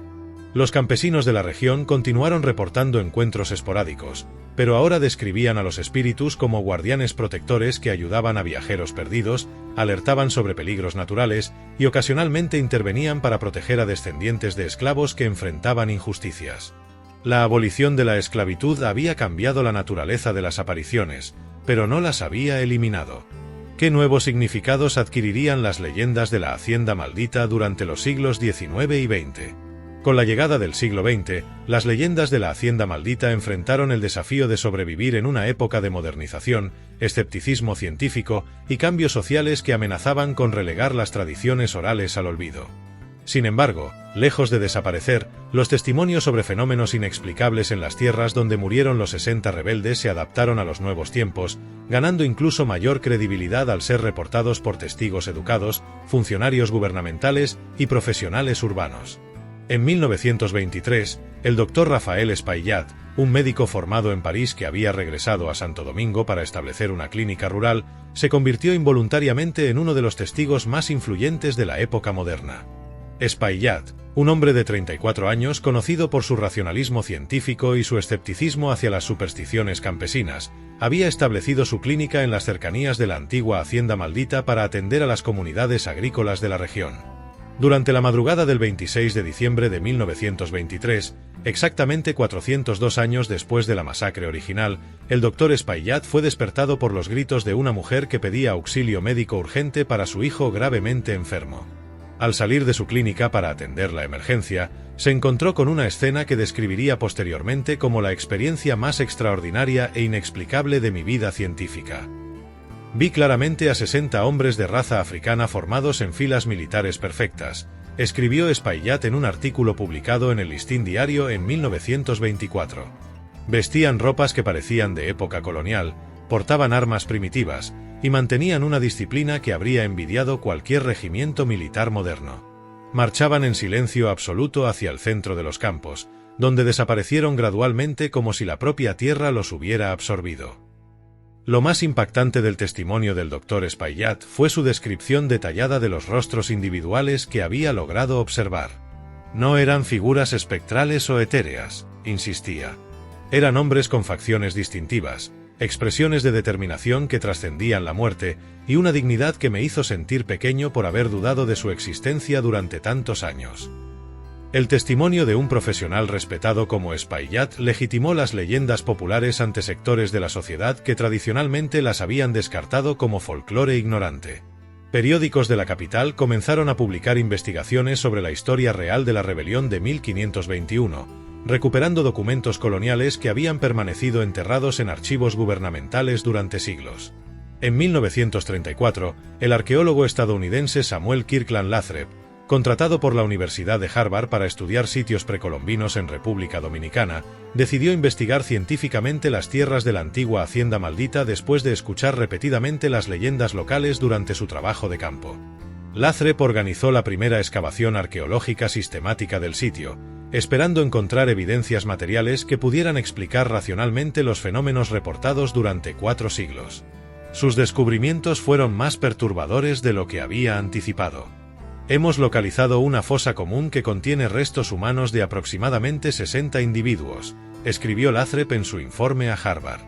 Los campesinos de la región continuaron reportando encuentros esporádicos, pero ahora describían a los espíritus como guardianes protectores que ayudaban a viajeros perdidos, alertaban sobre peligros naturales y ocasionalmente intervenían para proteger a descendientes de esclavos que enfrentaban injusticias. La abolición de la esclavitud había cambiado la naturaleza de las apariciones, pero no las había eliminado. ¿Qué nuevos significados adquirirían las leyendas de la Hacienda Maldita durante los siglos XIX y XX? Con la llegada del siglo XX, las leyendas de la Hacienda Maldita enfrentaron el desafío de sobrevivir en una época de modernización, escepticismo científico y cambios sociales que amenazaban con relegar las tradiciones orales al olvido. Sin embargo, lejos de desaparecer, los testimonios sobre fenómenos inexplicables en las tierras donde murieron los 60 rebeldes se adaptaron a los nuevos tiempos, ganando incluso mayor credibilidad al ser reportados por testigos educados, funcionarios gubernamentales y profesionales urbanos. En 1923, el doctor Raphaël Espaillat, un médico formado en París que había regresado a Santo Domingo para establecer una clínica rural, se convirtió involuntariamente en uno de los testigos más influyentes de la época moderna. Espaillat, un hombre de 34 años conocido por su racionalismo científico y su escepticismo hacia las supersticiones campesinas, había establecido su clínica en las cercanías de la antigua Hacienda Maldita para atender a las comunidades agrícolas de la región. Durante la madrugada del 26 de diciembre de 1923, exactamente 402 años después de la masacre original, el doctor Espaillat fue despertado por los gritos de una mujer que pedía auxilio médico urgente para su hijo gravemente enfermo. Al salir de su clínica para atender la emergencia, se encontró con una escena que describiría posteriormente como la experiencia más extraordinaria e inexplicable de mi vida científica. Vi claramente a 60 hombres de raza africana formados en filas militares perfectas, escribió Espaillat en un artículo publicado en el Listín Diario en 1924. Vestían ropas que parecían de época colonial, portaban armas primitivas, y mantenían una disciplina que habría envidiado cualquier regimiento militar moderno. Marchaban en silencio absoluto hacia el centro de los campos, donde desaparecieron gradualmente como si la propia tierra los hubiera absorbido. Lo más impactante del testimonio del doctor Espaillat fue su descripción detallada de los rostros individuales que había logrado observar. No eran figuras espectrales o etéreas, insistía. Eran hombres con facciones distintivas, expresiones de determinación que trascendían la muerte y una dignidad que me hizo sentir pequeño por haber dudado de su existencia durante tantos años. El testimonio de un profesional respetado como Espaillat legitimó las leyendas populares ante sectores de la sociedad que tradicionalmente las habían descartado como folclore ignorante. Periódicos de la capital comenzaron a publicar investigaciones sobre la historia real de la rebelión de 1521, recuperando documentos coloniales que habían permanecido enterrados en archivos gubernamentales durante siglos. En 1934, el arqueólogo estadounidense Samuel Kirkland Lathrop Contratado por la Universidad de Harvard para estudiar sitios precolombinos en República Dominicana, decidió investigar científicamente las tierras de la antigua Hacienda Maldita después de escuchar repetidamente las leyendas locales durante su trabajo de campo. Lathrep organizó la primera excavación arqueológica sistemática del sitio, esperando encontrar evidencias materiales que pudieran explicar racionalmente los fenómenos reportados durante 4 siglos. Sus descubrimientos fueron más perturbadores de lo que había anticipado. Hemos localizado una fosa común que contiene restos humanos de aproximadamente 60 individuos, escribió Lathrep en su informe a Harvard.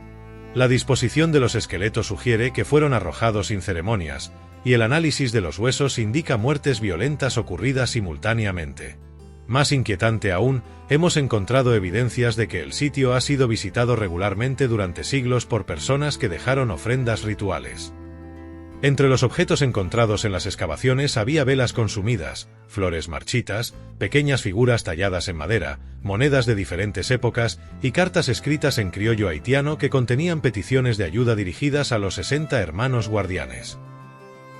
La disposición de los esqueletos sugiere que fueron arrojados sin ceremonias, y el análisis de los huesos indica muertes violentas ocurridas simultáneamente. Más inquietante aún, hemos encontrado evidencias de que el sitio ha sido visitado regularmente durante siglos por personas que dejaron ofrendas rituales. Entre los objetos encontrados en las excavaciones había velas consumidas, flores marchitas, pequeñas figuras talladas en madera, monedas de diferentes épocas y cartas escritas en criollo haitiano que contenían peticiones de ayuda dirigidas a los 60 hermanos guardianes.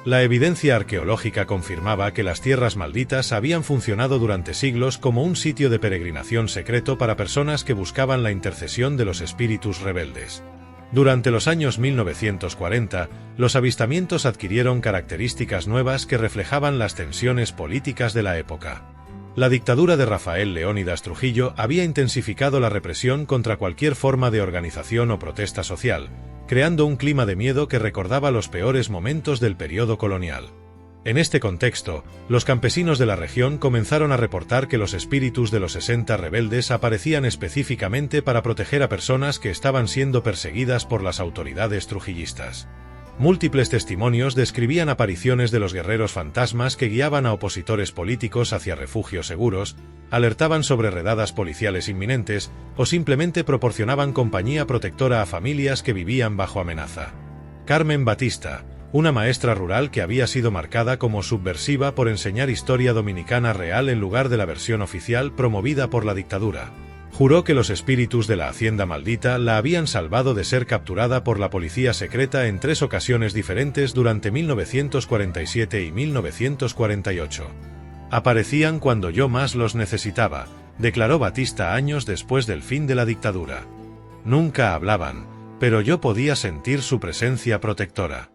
La evidencia arqueológica confirmaba que las tierras malditas habían funcionado durante siglos como un sitio de peregrinación secreto para personas que buscaban la intercesión de los espíritus rebeldes. Durante los años 1940, los avistamientos adquirieron características nuevas que reflejaban las tensiones políticas de la época. La dictadura de Rafael Leónidas Trujillo había intensificado la represión contra cualquier forma de organización o protesta social, creando un clima de miedo que recordaba los peores momentos del periodo colonial. En este contexto, los campesinos de la región comenzaron a reportar que los espíritus de los 60 rebeldes aparecían específicamente para proteger a personas que estaban siendo perseguidas por las autoridades trujillistas. Múltiples testimonios describían apariciones de los guerreros fantasmas que guiaban a opositores políticos hacia refugios seguros, alertaban sobre redadas policiales inminentes o simplemente proporcionaban compañía protectora a familias que vivían bajo amenaza. Carmen Batista, una maestra rural que había sido marcada como subversiva por enseñar historia dominicana real en lugar de la versión oficial promovida por la dictadura, juró que los espíritus de la Hacienda Maldita la habían salvado de ser capturada por la policía secreta en 3 ocasiones diferentes durante 1947 y 1948. Aparecían cuando yo más los necesitaba, declaró Batista años después del fin de la dictadura. Nunca hablaban, pero yo podía sentir su presencia protectora.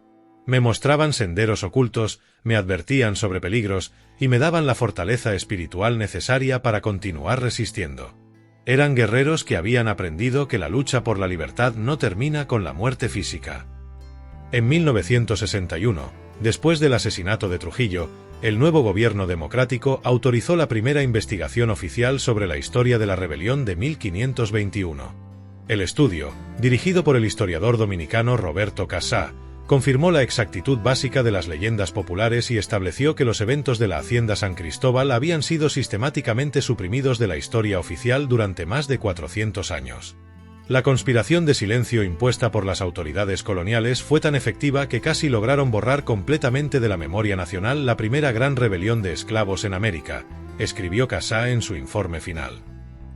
Me mostraban senderos ocultos, me advertían sobre peligros y me daban la fortaleza espiritual necesaria para continuar resistiendo. Eran guerreros que habían aprendido que la lucha por la libertad no termina con la muerte física. En 1961, después del asesinato de Trujillo, el nuevo gobierno democrático autorizó la primera investigación oficial sobre la historia de la rebelión de 1521. El estudio, dirigido por el historiador dominicano Roberto Casá, confirmó la exactitud básica de las leyendas populares y estableció que los eventos de la Hacienda San Cristóbal habían sido sistemáticamente suprimidos de la historia oficial durante más de 400 años. La conspiración de silencio impuesta por las autoridades coloniales fue tan efectiva que casi lograron borrar completamente de la memoria nacional la primera gran rebelión de esclavos en América, escribió Casá en su informe final.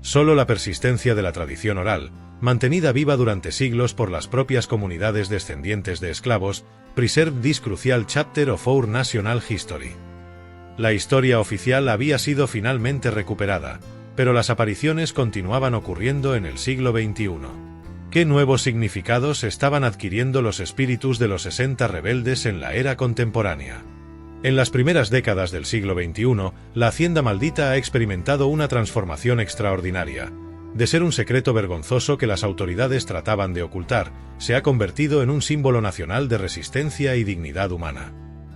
Solo la persistencia de la tradición oral, mantenida viva durante siglos por las propias comunidades descendientes de esclavos, preserved this crucial chapter of our national history. La historia oficial había sido finalmente recuperada, pero las apariciones continuaban ocurriendo en el siglo XXI. ¿Qué nuevos significados estaban adquiriendo los espíritus de los 60 rebeldes en la era contemporánea? En las primeras décadas del siglo XXI, la Hacienda Maldita ha experimentado una transformación extraordinaria. De ser un secreto vergonzoso que las autoridades trataban de ocultar, se ha convertido en un símbolo nacional de resistencia y dignidad humana.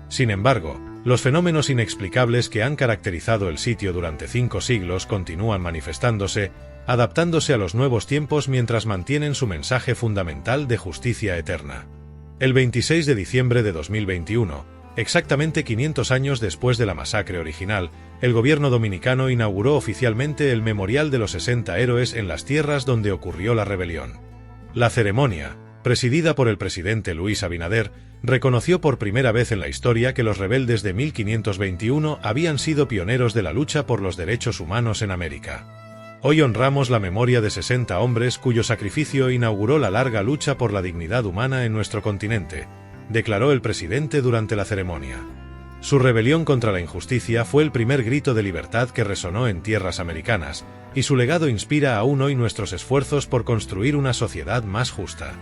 Sin embargo, los fenómenos inexplicables que han caracterizado el sitio durante 5 siglos continúan manifestándose, adaptándose a los nuevos tiempos mientras mantienen su mensaje fundamental de justicia eterna. El 26 de diciembre de 2021, exactamente 500 años después de la masacre original, el gobierno dominicano inauguró oficialmente el Memorial de los 60 Héroes en las tierras donde ocurrió la rebelión. La ceremonia, presidida por el presidente Luis Abinader, reconoció por primera vez en la historia que los rebeldes de 1521 habían sido pioneros de la lucha por los derechos humanos en América. Hoy honramos la memoria de 60 hombres cuyo sacrificio inauguró la larga lucha por la dignidad humana en nuestro continente, declaró el presidente durante la ceremonia. Su rebelión contra la injusticia fue el primer grito de libertad que resonó en tierras americanas, y su legado inspira aún hoy nuestros esfuerzos por construir una sociedad más justa.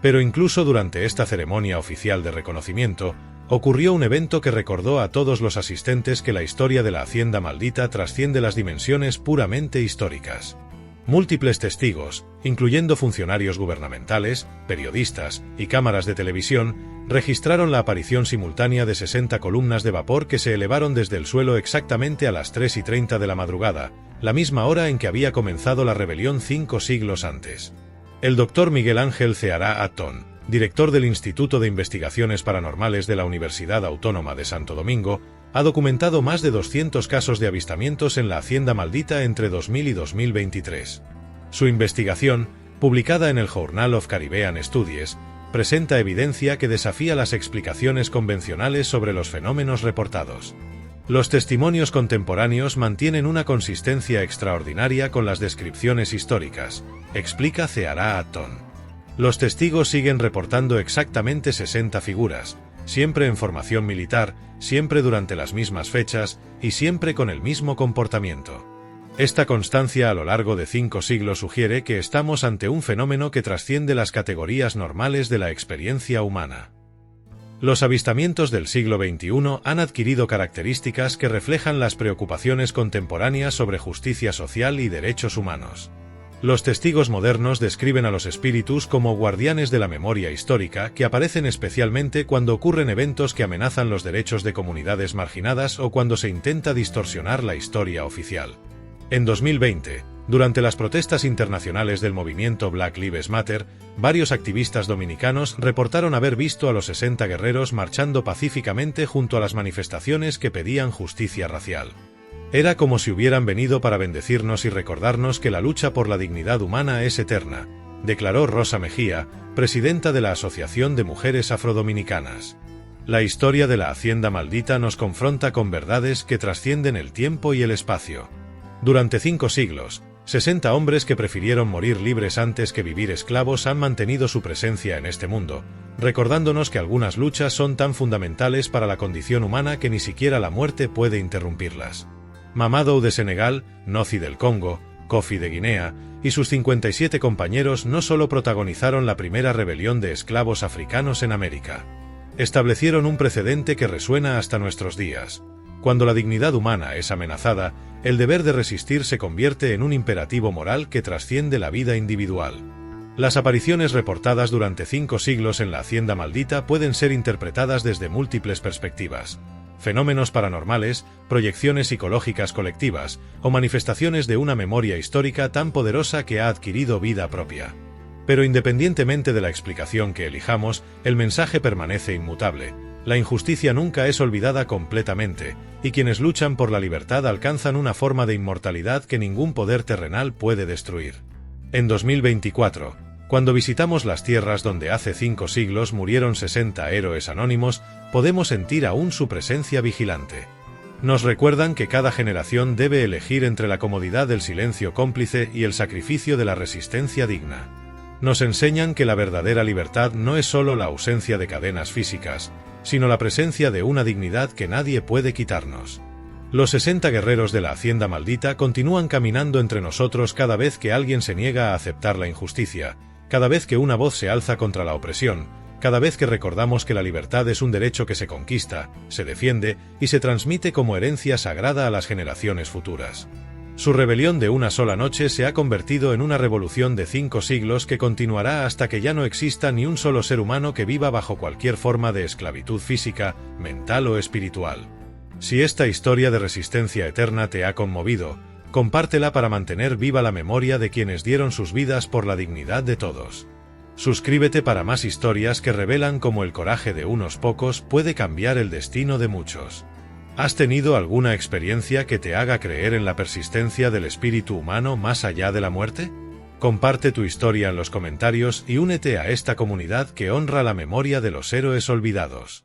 Pero incluso durante esta ceremonia oficial de reconocimiento, ocurrió un evento que recordó a todos los asistentes que la historia de la Hacienda Maldita trasciende las dimensiones puramente históricas. Múltiples testigos, incluyendo funcionarios gubernamentales, periodistas y cámaras de televisión, registraron la aparición simultánea de 60 columnas de vapor que se elevaron desde el suelo exactamente a las 3:30 de la madrugada, la misma hora en que había comenzado la rebelión 5 siglos antes. El doctor Miguel Ángel Ceará Attón, director del Instituto de Investigaciones Paranormales de la Universidad Autónoma de Santo Domingo, ha documentado más de 200 casos de avistamientos en la Hacienda Maldita entre 2000 y 2023. Su investigación, publicada en el Journal of Caribbean Studies, presenta evidencia que desafía las explicaciones convencionales sobre los fenómenos reportados. Los testimonios contemporáneos mantienen una consistencia extraordinaria con las descripciones históricas, explica Ceará Attón. Los testigos siguen reportando exactamente 60 figuras, siempre en formación militar, siempre durante las mismas fechas y siempre con el mismo comportamiento. Esta constancia a lo largo de 5 siglos sugiere que estamos ante un fenómeno que trasciende las categorías normales de la experiencia humana. Los avistamientos del siglo XXI han adquirido características que reflejan las preocupaciones contemporáneas sobre justicia social y derechos humanos. Los testigos modernos describen a los espíritus como guardianes de la memoria histórica que aparecen especialmente cuando ocurren eventos que amenazan los derechos de comunidades marginadas o cuando se intenta distorsionar la historia oficial. En 2020, durante las protestas internacionales del movimiento Black Lives Matter, varios activistas dominicanos reportaron haber visto a los 60 guerreros marchando pacíficamente junto a las manifestaciones que pedían justicia racial. Era como si hubieran venido para bendecirnos y recordarnos que la lucha por la dignidad humana es eterna, declaró Rosa Mejía, presidenta de la Asociación de Mujeres Afrodominicanas. La historia de la Hacienda Maldita nos confronta con verdades que trascienden el tiempo y el espacio. Durante 5 siglos, 60 hombres que prefirieron morir libres antes que vivir esclavos han mantenido su presencia en este mundo, recordándonos que algunas luchas son tan fundamentales para la condición humana que ni siquiera la muerte puede interrumpirlas. Mamadou de Senegal, Noci del Congo, Kofi de Guinea y sus 57 compañeros no solo protagonizaron la primera rebelión de esclavos africanos en América. Establecieron un precedente que resuena hasta nuestros días. Cuando la dignidad humana es amenazada, el deber de resistir se convierte en un imperativo moral que trasciende la vida individual. Las apariciones reportadas durante 5 siglos en la Hacienda Maldita pueden ser interpretadas desde múltiples perspectivas. Fenómenos paranormales, proyecciones psicológicas colectivas o manifestaciones de una memoria histórica tan poderosa que ha adquirido vida propia. Pero independientemente de la explicación que elijamos, el mensaje permanece inmutable. La injusticia nunca es olvidada completamente, y quienes luchan por la libertad alcanzan una forma de inmortalidad que ningún poder terrenal puede destruir. En 2024, cuando visitamos las tierras donde hace 5 siglos murieron 60 héroes anónimos, podemos sentir aún su presencia vigilante. Nos recuerdan que cada generación debe elegir entre la comodidad del silencio cómplice y el sacrificio de la resistencia digna. Nos enseñan que la verdadera libertad no es solo la ausencia de cadenas físicas, sino la presencia de una dignidad que nadie puede quitarnos. Los 60 guerreros de la Hacienda Maldita continúan caminando entre nosotros cada vez que alguien se niega a aceptar la injusticia, cada vez que una voz se alza contra la opresión, cada vez que recordamos que la libertad es un derecho que se conquista, se defiende y se transmite como herencia sagrada a las generaciones futuras. Su rebelión de una sola noche se ha convertido en una revolución de 5 siglos que continuará hasta que ya no exista ni un solo ser humano que viva bajo cualquier forma de esclavitud física, mental o espiritual. Si esta historia de resistencia eterna te ha conmovido, compártela para mantener viva la memoria de quienes dieron sus vidas por la dignidad de todos. Suscríbete para más historias que revelan cómo el coraje de unos pocos puede cambiar el destino de muchos. ¿Has tenido alguna experiencia que te haga creer en la persistencia del espíritu humano más allá de la muerte? Comparte tu historia en los comentarios y únete a esta comunidad que honra la memoria de los héroes olvidados.